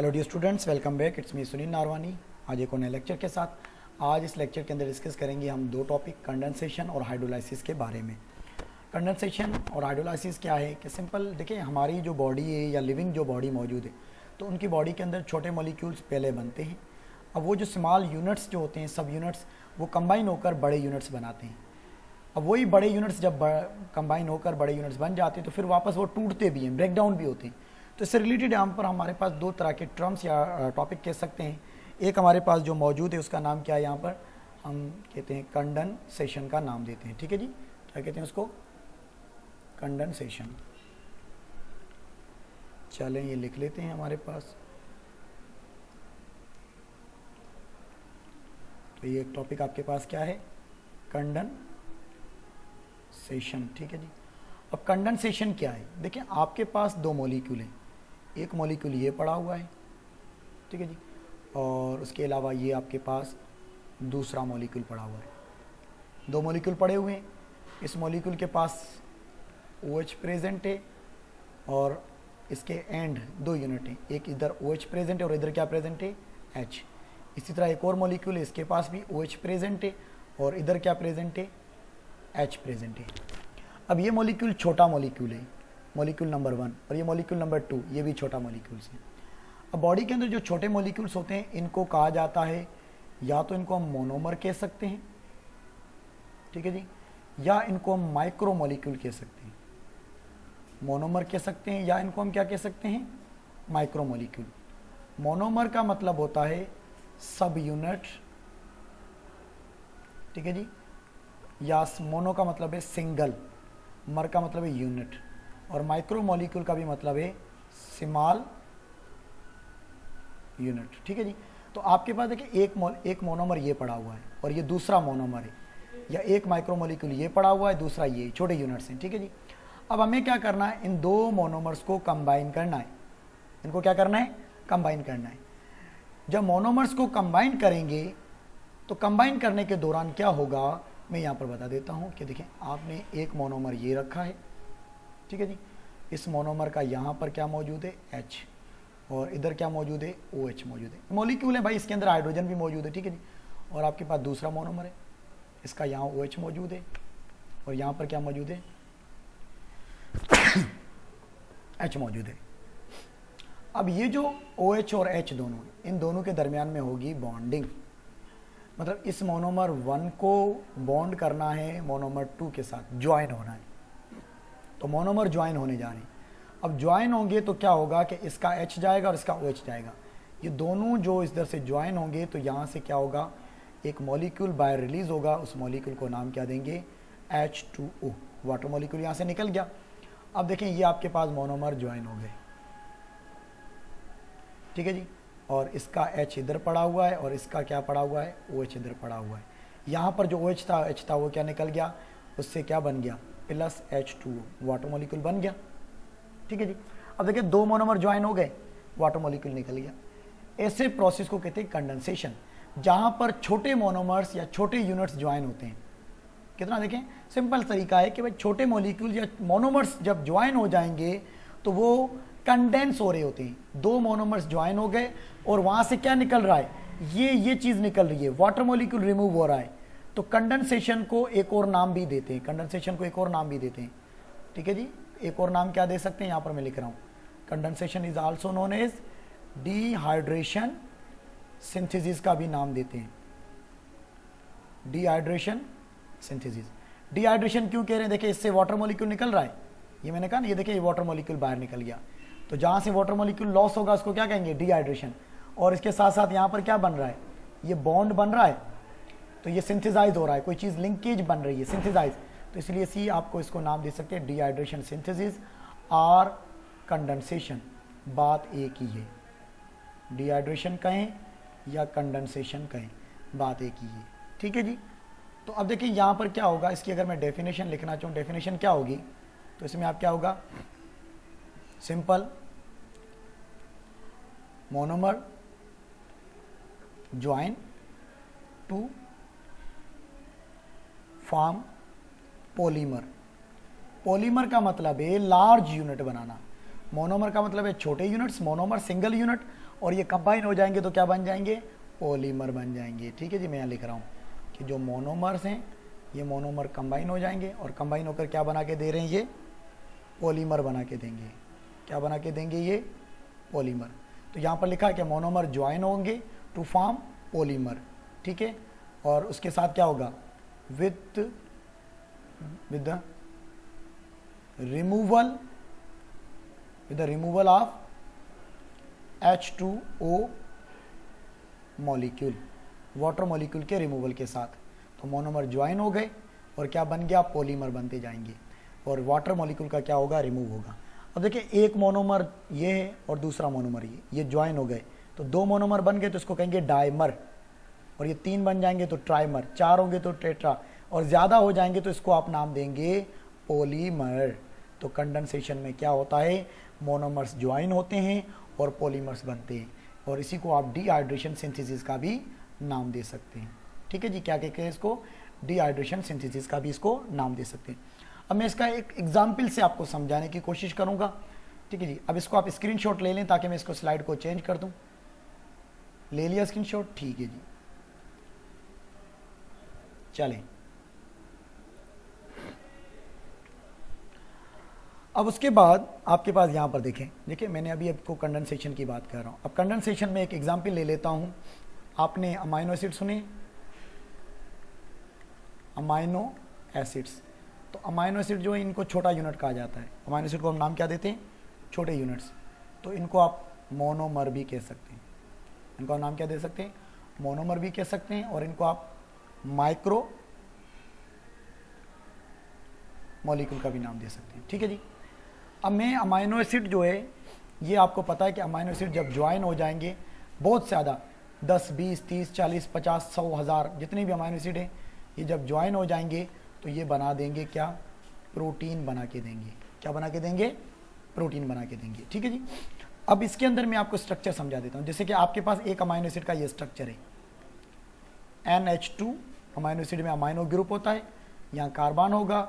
Hello dear students, welcome back. It's me Sunil Narwani. आज एक और नए लेक्चर के साथ। आज इस लेक्चर के अंदर डिस्कस करेंगे हम दो टॉपिक, कंडेंसेशन और हाइड्रोलाइसिस के बारे में। कंडेंसेशन और हाइड्रोलाइसिस क्या है कि सिंपल देखिए, हमारी जो बॉडी है या लिविंग जो बॉडी मौजूद है, तो उनकी बॉडी के अंदर छोटे मॉलिक्यूल्स पहले बनते हैं। अब वो जो स्मॉल यूनिट्स जो होते हैं, सब यूनिट्स, वो कंबाइन होकर बड़े यूनिट्स बनाते हैं। अब वही बड़े यूनिट्स जब कंबाइन होकर बड़े यूनिट्स बन जाते हैं तो फिर वापस वो टूटते भी हैं, ब्रेक डाउन भी होते हैं। तो इससे रिलेटेड यहाँ पर हमारे पास दो तरह के टर्म्स या टॉपिक कह सकते हैं। एक हमारे पास जो मौजूद है उसका नाम क्या है, यहाँ पर हम कहते हैं कंडेंसेशन का नाम देते हैं। ठीक है जी, क्या कहते हैं उसको? कंडेंसेशन। चलें ये लिख लेते हैं हमारे पास। तो ये एक टॉपिक आपके पास क्या है? कंडेंसेशन। ठीक है जी। अब कंडेंसेशन क्या है? देखिए, आपके पास दो मॉलिक्यूल हैं। एक मॉलिक्यूल ये पड़ा हुआ है, ठीक है जी, और उसके अलावा ये आपके पास दूसरा मॉलिक्यूल पड़ा हुआ है। दो मॉलिक्यूल पड़े हुए हैं। इस मॉलिक्यूल के पास OH प्रेजेंट है और इसके एंड दो यूनिट हैं, एक इधर OH प्रेजेंट है और इधर क्या प्रेजेंट है? H। इसी तरह एक और मॉलिक्यूल है, इसके पास भी OH प्रेजेंट है और इधर क्या प्रेजेंट है? H प्रेजेंट है। अब ये मॉलिक्यूल छोटा मॉलिक्यूल है, मॉलिक्यूल नंबर 1, और ये मॉलिक्यूल नंबर 2, ये भी छोटा मॉलिक्यूल्स है। अब बॉडी के अंदर जो छोटे मॉलिक्यूल्स होते हैं, इनको कहा जाता है, या तो इनको हम मोनोमर कह सकते हैं, ठीक है जी, या इनको हम माइक्रो मॉलिक्यूल कह सकते हैं। मोनोमर कह सकते हैं या इनको हम क्या कह सकते हैं? Micro molecule. मोनोमर का मतलब होता है सब यूनिट, ठीक है जी, या मोनो का मतलब है सिंगल, मर का मतलब है यूनिट, और माइक्रो मॉलिक्यूल का भी मतलब है स्मॉल यूनिट। ठीक है जी। तो आपके पास देखिए एक मोनोमर ये पड़ा हुआ है और ये दूसरा मोनोमर है, या एक माइक्रो मॉलिक्यूल ये पड़ा हुआ है, दूसरा ये, छोटे यूनिट्स हैं। ठीक है जी। अब हमें क्या करना है? इन दो मोनोमर्स को कंबाइन करना है। इनको क्या करना है? कंबाइन करना है। जब मोनोमर्स को कंबाइन करेंगे तो कंबाइन करने के दौरान क्या होगा, मैं यहाँ पर बता देता हूँ कि देखिए, आपने एक मोनोमर ये रखा है, ठीक है जी। इस मोनोमर का यहाँ पर क्या मौजूद है? H, और इधर क्या मौजूद है? OH मौजूद है। मॉलिक्यूल है भाई, इसके अंदर हाइड्रोजन भी मौजूद है, ठीक है जी। और आपके पास दूसरा मोनोमर है, इसका यहाँ OH मौजूद है और यहाँ पर क्या मौजूद है? H मौजूद है। अब ये जो OH और H दोनों, इन दोनों के दरमियान में होगी बॉन्डिंग। मतलब इस मोनोमर 1 को बॉन्ड करना है मोनोमर 2 के साथ, ज्वाइन होना है। तो मोनोमर ज्वाइन होने जा रहे हैं। अब ज्वाइन होंगे तो क्या होगा कि इसका H जाएगा और इसका OH जाएगा। ये दोनों जो इधर से ज्वाइन होंगे तो यहाँ से क्या होगा? एक मॉलिक्यूल बाहर रिलीज होगा। उस मॉलिक्यूल को नाम क्या देंगे? H2O। वाटर मॉलिक्यूल यहाँ से निकल गया। अब देखें, ये आपके पास मोनोमर ज्वाइन हो गए, ठीक है जी। और इसका H इधर पड़ा हुआ है और इसका क्या पड़ा हुआ है? OH इधर पड़ा हुआ है। यहाँ पर जो OH था, H था, वो क्या निकल गया? उससे क्या बन गया? प्लस H2O, वाटर मॉलिक्यूल बन गया, ठीक है जी। अब देखिए, दो मोनोमर ज्वाइन हो गए, वाटर मॉलिक्यूल निकल गया। ऐसे प्रोसेस को कहते हैं कंडेंसेशन, जहाँ पर छोटे मोनोमर्स या छोटे यूनिट्स ज्वाइन होते हैं। कितना देखें, सिंपल तरीका है कि भाई छोटे मॉलिक्यूल या मोनोमर्स जब ज्वाइन हो जाएंगे तो वो कंडेंस हो रहे होते हैं। दो मोनोमर्स ज्वाइन हो गए और वहाँ से क्या निकल रहा है? ये चीज़ निकल रही है, वाटर मॉलिक्यूल रिमूव हो रहा है। तो कंडेंसेशन को एक और नाम भी देते हैं, कंडेंसेशन को एक और नाम भी देते हैं, ठीक है जी। एक और नाम क्या दे सकते हैं? यहाँ पर मैं लिख रहा हूँ, condensation is also known as dehydration synthesis का भी नाम देते हैं, डिहाइड्रेशन सिंथेसिस। डिहाइड्रेशन क्यों कह रहे हैं? देखिए, इससे वाटर मॉलिक्यूल निकल रहा है, ये मैंने कहा ना, ये देखिए, ये वाटर मॉलिक्यूल बाहर निकल गया। तो जहाँ से वाटर मॉलिक्यूल लॉस होगा उसको क्या कहेंगे? डिहाइड्रेशन। और इसके साथ साथ यहाँ पर क्या बन रहा है? ये बॉन्ड बन रहा है, तो ये सिंथेसाइज हो रहा है, कोई चीज़ लिंकेज बन रही है, सिंथेसाइज। तो इसलिए सी आपको इसको नाम दे सकते हैं डिहाइड्रेशन सिंथेसिस और कंडेंसेशन, बात एक ही है। डिहाइड्रेशन कहें या कंडेंसेशन कहें, बात एक ही है, ठीक है जी। तो अब देखिए, यहाँ पर क्या होगा, इसकी अगर मैं डेफिनेशन लिखना चाहूँ, डेफिनेशन क्या होगी? तो इसमें आप क्या होगा? Simple, monomer join to form polymer. Polymer का मतलब है लार्ज यूनिट बनाना। मोनोमर का मतलब है छोटे यूनिट्स, मोनोमर सिंगल यूनिट, और ये कंबाइन हो जाएंगे तो क्या बन जाएंगे, पॉलीमर बन जाएंगे। ठीक है जी, मैं यहाँ लिख रहा हूँ कि जो मोनोमर्स हैं ये मोनोमर कंबाइन हो जाएंगे, और कंबाइन होकर क्या बना के दे रहे हैं, ये पॉलीमर बना के देंगे। क्या बना के देंगे, ये पॉलीमर। तो यहाँ पर लिखा है कि मोनोमर ज्वाइन होंगे टू फॉर्म पॉलीमर। ठीक है, और उसके साथ क्या होगा, with the removal of H2O molecule, water molecule के रिमूवल के साथ। तो मोनोमर ज्वाइन हो गए और क्या बन गया, पॉलीमर बनते जाएंगे, और वाटर मॉलिक्यूल का क्या होगा, रिमूव होगा। अब देखिए एक मोनोमर ये है और दूसरा मोनोमर ये ज्वाइन हो गए, तो दो मोनोमर बन गए तो इसको कहेंगे डाइमर, और ये तीन बन जाएंगे तो ट्राइमर, चार होंगे तो टेट्रा, और ज़्यादा हो जाएंगे तो इसको आप नाम देंगे पॉलीमर। तो कंडेंसेशन में क्या होता है, मोनोमर्स ज्वाइन होते हैं और पॉलीमर्स बनते हैं, और इसी को आप डिहाइड्रेशन सिंथेसिस का भी नाम दे सकते हैं। ठीक है जी, क्या कहते हैं इसको, डिहाइड्रेशन सिंथेसिस का भी इसको नाम दे सकते हैं। अब मैं इसका एक एग्जाम्पल से आपको समझाने की कोशिश करूंगा। ठीक है जी, अब इसको आप स्क्रीनशॉट ले लें ताकि मैं इसको स्लाइड को चेंज कर दूं। ले लिया स्क्रीनशॉट, ठीक है जी, चलें। अब उसके बाद आपके पास यहाँ पर देखें, देखिए मैंने अभी आपको कंडेंसेशन की बात कर रहा हूँ। अब कंडेंसेशन में एक एग्जाम्पल ले लेता हूँ। आपने अमाइनो एसिड सुने, अमाइनो एसिड्स, तो अमाइनो एसिड जो है इनको छोटा यूनिट कहा जाता है। अमाइनो एसिड को हम नाम क्या देते हैं, छोटे यूनिट्स। तो इनको आप मोनोमर भी कह सकते हैं, इनको आप नाम क्या दे सकते हैं, मोनोमर भी कह सकते हैं, और इनको आप माइक्रो मॉलिक्यूल का भी नाम दे सकते हैं। ठीक है जी, अब मैं अमाइनो एसिड जो है, ये आपको पता है कि अमाइनो एसिड जब ज्वाइन हो जाएंगे, बहुत ज़्यादा 10, 20, 30, 40, 50, 100, 1000 जितने भी अमाइनो एसिड हैं, ये जब ज्वाइन हो जाएंगे तो ये बना देंगे क्या, प्रोटीन बना के देंगे। क्या बना के देंगे, प्रोटीन बना के देंगे। ठीक है जी, अब इसके अंदर मैं आपको स्ट्रक्चर समझा देता हूँ। जैसे कि आपके पास एक अमाइनो एसिड का ये स्ट्रक्चर है, NH2 अमाइनो एसिड में अमाइनो ग्रुप होता है, यहाँ कार्बन होगा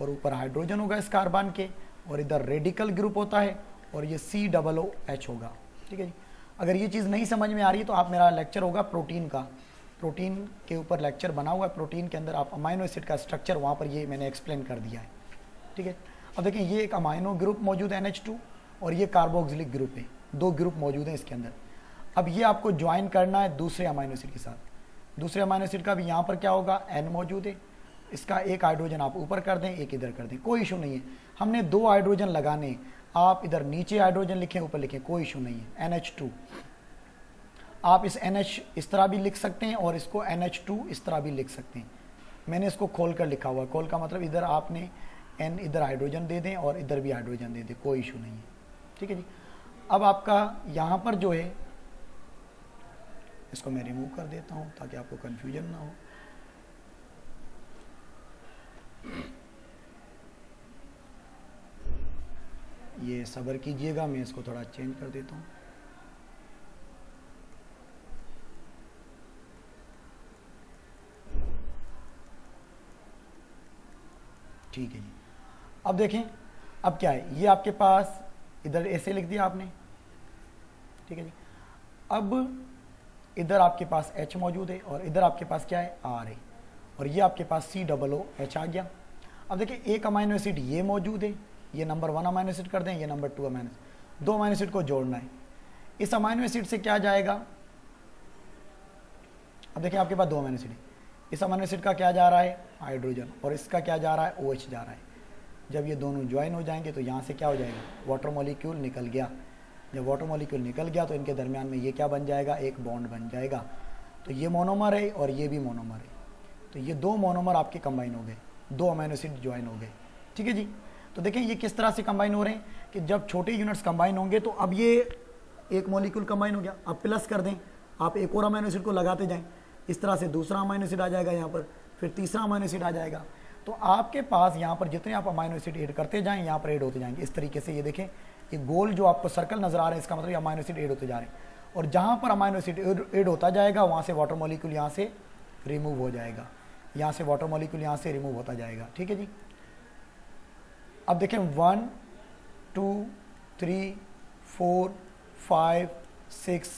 और ऊपर हाइड्रोजन होगा इस कार्बन के, और इधर रेडिकल ग्रुप होता है, और ये COOH होगा। ठीक है जी, अगर ये चीज़ नहीं समझ में आ रही है तो आप, मेरा लेक्चर होगा प्रोटीन का, प्रोटीन के ऊपर लेक्चर बना हुआ है, प्रोटीन के अंदर आप अमाइनो एसिड का स्ट्रक्चर वहाँ पर ये मैंने एक्सप्लेन कर दिया है। ठीक है, अब देखिए ये एक अमाइनो ग्रुप मौजूद है NH2, और ये कार्बोक्सिलिक ग्रुप है, दो ग्रुप मौजूद हैं इसके अंदर। अब ये आपको ज्वाइन करना है दूसरे अमाइनो एसिड के साथ। दूसरे अमाइनो एसिड का भी यहाँ पर क्या होगा, N मौजूद है, इसका एक हाइड्रोजन आप ऊपर कर दें, एक इधर कर दें, कोई इशू नहीं है। हमने दो हाइड्रोजन लगाने, आप इधर नीचे हाइड्रोजन लिखें, ऊपर लिखें, कोई इशू नहीं है। NH2 आप इस NH इस तरह भी लिख सकते हैं, और इसको NH2 इस तरह भी लिख सकते हैं। मैंने इसको खोल कर लिखा हुआ है, खोल का मतलब इधर आपने N इधर हाइड्रोजन दे दें और इधर भी हाइड्रोजन दे दें, कोई इशू नहीं है। ठीक है जी, अब आपका यहाँ पर जो है, इसको मैं रिमूव कर देता हूँ ताकि आपको कन्फ्यूजन ना हो। ये सब्र कीजिएगा, मैं इसको थोड़ा चेंज कर देता हूँ। ठीक है जी, अब देखें, अब क्या है, ये आपके पास इधर ऐसे लिख दिया आपने। ठीक है जी, अब इधर आपके पास H मौजूद है, और इधर आपके पास क्या है, R है, और ये आपके पास COOH आ गया। अब देखिए एक अमाइनो एसिड ये मौजूद है, ये नंबर 1 अमाइनो एसिड कर दें, ये नंबर 2 अमाइनो एसिड, दो अमाइनो एसिड को जोड़ना है। इस अमाइनो एसिड से क्या जाएगा, अब देखिए आपके पास दो अमाइनो एसिड है, इस अमाइनो एसिड का क्या जा रहा है, हाइड्रोजन, और इसका क्या जा रहा है, OH जा रहा है। जब ये दोनों ज्वाइन हो जाएंगे तो यहाँ से क्या हो जाएगा, वाटर मॉलिक्यूल निकल गया। जब वाटर मॉलिक्यूल निकल गया तो इनके दरमियान में ये क्या बन जाएगा, एक बॉन्ड बन जाएगा। तो ये मोनोमर है और ये भी मोनोमर है, तो ये दो मोनोमर आपके कंबाइन हो गए, दो अमाइनो एसिड ज्वाइन हो गए। ठीक है जी, तो देखें ये किस तरह से कंबाइन हो रहे हैं कि जब छोटे यूनिट्स कंबाइन होंगे तो अब ये एक मॉलिक्यूल कंबाइन हो गया, अब प्लस कर दें, आप एक और अमाइनो एसिड को लगाते जाएं, इस तरह से दूसरा अमाइनो एसिड आ जाएगा यहाँ पर, फिर तीसरा अमाइनो एसिड आ जाएगा। तो आपके पास यहाँ पर जितने आप अमाइनो एसिड ऐड करते जाएं, यहाँ पर ऐड होते जाएंगे इस तरीके से। ये देखें, ये गोल जो आपको सर्कल नजर आ रहा है, इसका मतलब अमाइनो एसिड ऐड होते जा रहे हैं, और जहाँ पर अमाइनो एसिड ऐड होता जाएगा वहाँ से वाटर मॉलिक्यूल यहाँ से रिमूव हो जाएगा, यहाँ से वाटर मॉलिक्यूल यहाँ से रिमूव होता जाएगा। ठीक है जी, अब देखें 1, 2, 3 4 5 6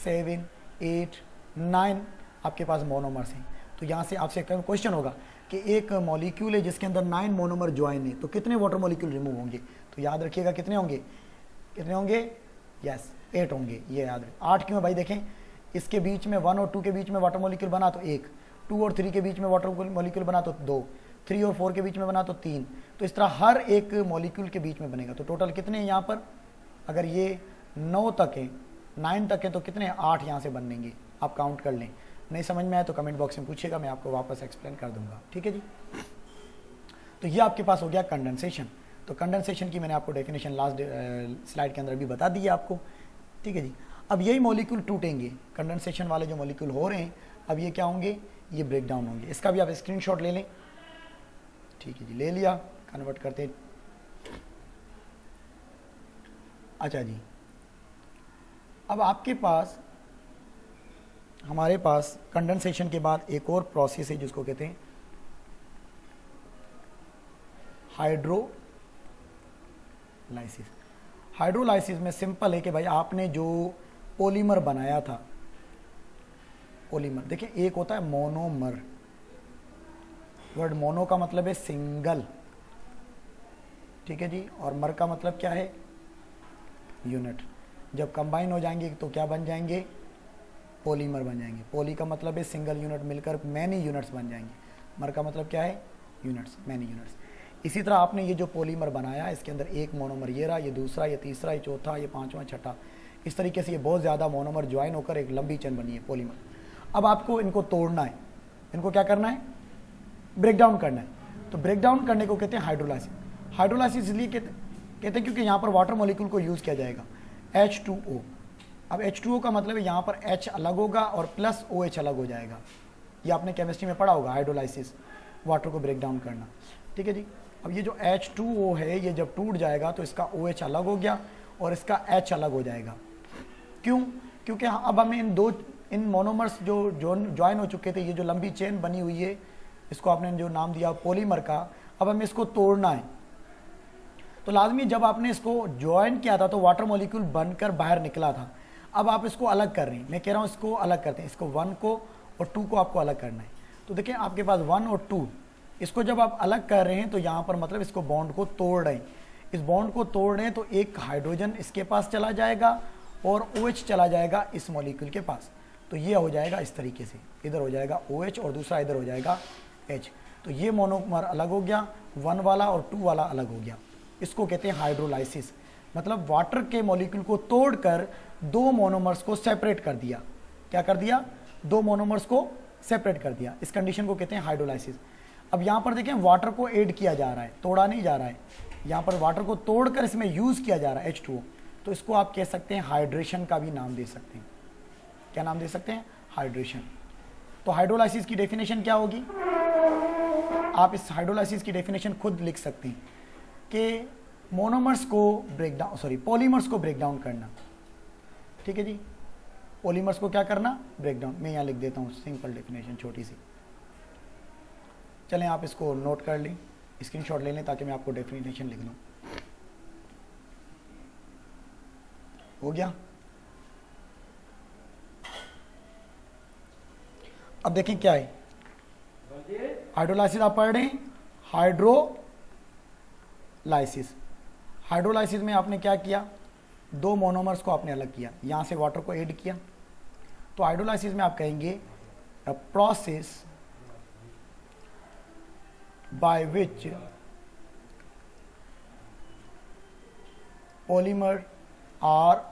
7 8 9 आपके पास मोनोमर्स हैं। तो यहाँ से आपसे क्वेश्चन होगा कि एक मॉलिक्यूल है जिसके अंदर 9 मोनोमर ज्वाइन है, तो कितने वाटर मॉलिक्यूल रिमूव होंगे? तो याद रखिएगा कितने होंगे, कितने होंगे? यस 8 होंगे, ये याद रखें। 8 क्यों है भाई? देखें इसके बीच में 1 और 2 के बीच में वाटर मॉलिक्यूल बना तो 1, 2 और 3 के बीच में वाटर मॉलिक्यूल बना तो 2, 3 और 4 के बीच में बना तो 3। तो इस तरह हर एक मॉलिक्यूल के बीच में बनेगा। तो टोटल कितने हैं यहाँ पर? अगर ये 9 तक है, 9 तक है तो कितने? 8 यहाँ से बनेंगे। आप काउंट कर लें। नहीं समझ में आया तो कमेंट बॉक्स में पूछिएगा, मैं आपको वापस एक्सप्लेन कर दूंगा। ठीक है जी। तो ये आपके पास हो गया कंडेंसेशन। तो कंडेंसेशन की मैंने आपको डेफिनेशन लास्ट स्लाइड के अंदर भी बता दी है आपको। ठीक है जी। अब यही मॉलिक्यूल टूटेंगे, कंडेंसेशन वाले जो मॉलिक्यूल हो रहे हैं, अब ये क्या होंगे? ये ब्रेक डाउन होंगे। इसका भी आप स्क्रीनशॉट ले लें। ठीक है जी, ले लिया। कन्वर्ट करते हैं। अच्छा जी, अब आपके पास, हमारे पास कंडेंसेशन के बाद एक और प्रोसेस है जिसको कहते हैं हाइड्रोलाइसिस। हाइड्रोलाइसिस में सिंपल है कि भाई आपने जो पॉलीमर बनाया था, पॉलीमर देखिए एक होता है मोनोमर। वर्ड मोनो का मतलब है सिंगल, ठीक है जी, और मर का मतलब क्या है? यूनिट। जब कंबाइन हो जाएंगे तो क्या बन जाएंगे? पॉलीमर बन जाएंगे। पॉली का मतलब है सिंगल यूनिट, मिलकर मैनी यूनिट्स बन जाएंगे। मर का मतलब क्या है? Units, many units. इसी तरह आपने ये जो पॉलीमर बनाया है, इसके अंदर एक मोनोमर ये रहा, ये दूसरा, ये तीसरा, ये चौथा, ये पांचवा, छठा, इस तरीके से ये बहुत ज़्यादा मोनोमर ज्वाइन होकर एक लंबी चेन बनी है पॉलीमर। अब आपको इनको तोड़ना है, इनको क्या करना है? ब्रेक डाउन करना है। तो ब्रेक डाउन करने को कहते हैं हाइड्रोलाइसिस। हाइड्रोलाइसिस इसलिए कहते हैं क्योंकि यहाँ पर वाटर मॉलिक्यूल को यूज़ किया जाएगा, H2O। अब H2O का मतलब है यहाँ पर H अलग होगा और प्लस OH अलग हो जाएगा। ये आपने केमिस्ट्री में पढ़ा होगा, हाइड्रोलाइसिस, वाटर को ब्रेक डाउन करना। ठीक है जी। अब ये जो H2O है, ये जब टूट जाएगा तो इसका OH अलग हो गया और इसका H अलग हो जाएगा। क्यों? क्योंकि अब हमें इन मोनोमर्स जो ज्वाइन हो चुके थे, ये जो लंबी चेन बनी हुई है, इसको आपने जो नाम दिया पॉलीमर का, अब हमें इसको तोड़ना है। तो लाजमी जब आपने इसको ज्वाइन किया था तो वाटर मॉलिक्यूल बनकर बाहर निकला था। अब आप इसको अलग कर रहे हैं, मैं कह रहा हूँ इसको अलग करते हैं, इसको 1 को और 2 को आपको अलग करना है। तो देखिए आपके पास 1 और 2, इसको जब आप अलग कर रहे हैं तो यहाँ पर मतलब इसको बॉन्ड को तोड़ रहे हैं। इस बॉन्ड को तोड़ रहे हैं तो एक हाइड्रोजन इसके पास चला जाएगा और OH चला जाएगा इस मॉलिक्यूल के पास। तो ये हो जाएगा इस तरीके से, इधर हो जाएगा OH और दूसरा इधर हो जाएगा H। तो ये मोनोमर अलग हो गया, 1 वाला और 2 वाला अलग हो गया। इसको कहते हैं हाइड्रोलाइसिस। मतलब वाटर के मॉलिक्यूल को तोड़कर 2 मोनोमर्स को सेपरेट कर दिया। क्या कर दिया? 2 मोनोमर्स को सेपरेट कर दिया। इस कंडीशन को कहते हैं हाइड्रोलाइसिस। अब यहाँ पर देखें वाटर को ऐड किया जा रहा है, तोड़ा नहीं जा रहा है। यहाँ पर वाटर को तोड़कर इसमें यूज़ किया जा रहा है H2O। तो इसको आप कह सकते हैं हाइड्रेशन का भी नाम दे सकते हैं। क्या नाम दे सकते हैं? हाइड्रेशन। तो हाइड्रोलाइसिस की डेफिनेशन क्या होगी? आप इस हाइड्रोलाइसिस की डेफिनेशन खुद लिख सकते हैं कि मोनोमर्स को ब्रेक डाउन, पॉलीमर्स को ब्रेक डाउन करना। ठीक है जी, पॉलीमर्स को क्या करना? Break down. मैं यहाँ लिख देता हूँ सिंपल डेफिनेशन छोटी सी। चलें आप इसको नोट कर लें, स्क्रीनशॉट ले लें ताकि मैं आपको डेफिनेशन लिख लूँ। हो गया? अब देखें क्या है हाइड्रोलाइसिस। आप पढ़ रहे हैं हाइड्रोलाइसिस। हाइड्रोलाइसिस में आपने क्या किया? 2 मोनोमर्स को आपने अलग किया, यहां से वाटर को ऐड किया। तो हाइड्रोलाइसिस में आप कहेंगे a process by which polymer are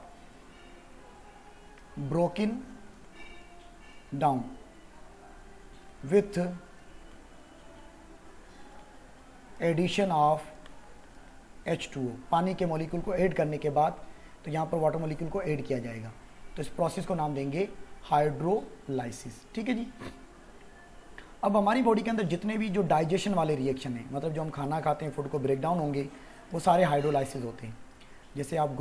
broken down with addition of H2O। पानी के मॉलिक्यूल को ऐड करने के बाद तो यहाँ पर वाटर मॉलिक्यूल को ऐड किया जाएगा। तो इस प्रोसेस को नाम देंगे हाइड्रोलाइसिस। ठीक है जी। अब हमारी बॉडी के अंदर जितने भी जो डाइजेशन वाले रिएक्शन हैं, मतलब जो हम खाना खाते हैं, फूड को ब्रेक डाउन होंगे, वो सारे हाइड्रोलाइसिस होते हैं। जैसे आप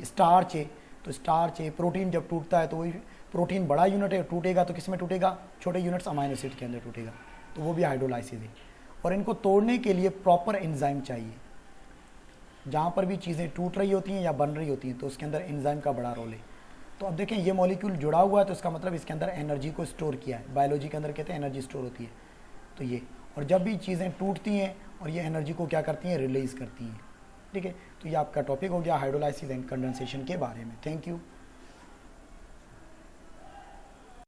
स्टार्च है, तो स्टार्च है, प्रोटीन जब टूटता है तो वही प्रोटीन बड़ा यूनिट है, टूटेगा तो किस में टूटेगा? छोटे यूनिट्स अमाइनो एसिड के अंदर टूटेगा। तो वो भी हाइड्रोलाइसिस है। और इनको तोड़ने के लिए प्रॉपर एंजाइम चाहिए। जहाँ पर भी चीज़ें टूट रही होती हैं या बन रही होती हैं तो उसके अंदर एंजाइम का बड़ा रोल है। तो अब देखें ये मॉलिक्यूल जुड़ा हुआ है तो इसका मतलब इसके अंदर एनर्जी को स्टोर किया है। बायोलॉजी के अंदर कहते हैं एनर्जी स्टोर होती है। तो ये, और जब भी चीज़ें टूटती हैं और ये एनर्जी को क्या करती हैं, रिलीज़ करती हैं। ठीक है, तो ये आपका टॉपिक हो गया हाइड्रोलाइसिस एंड कंडेंसेशन के बारे में। Thank you.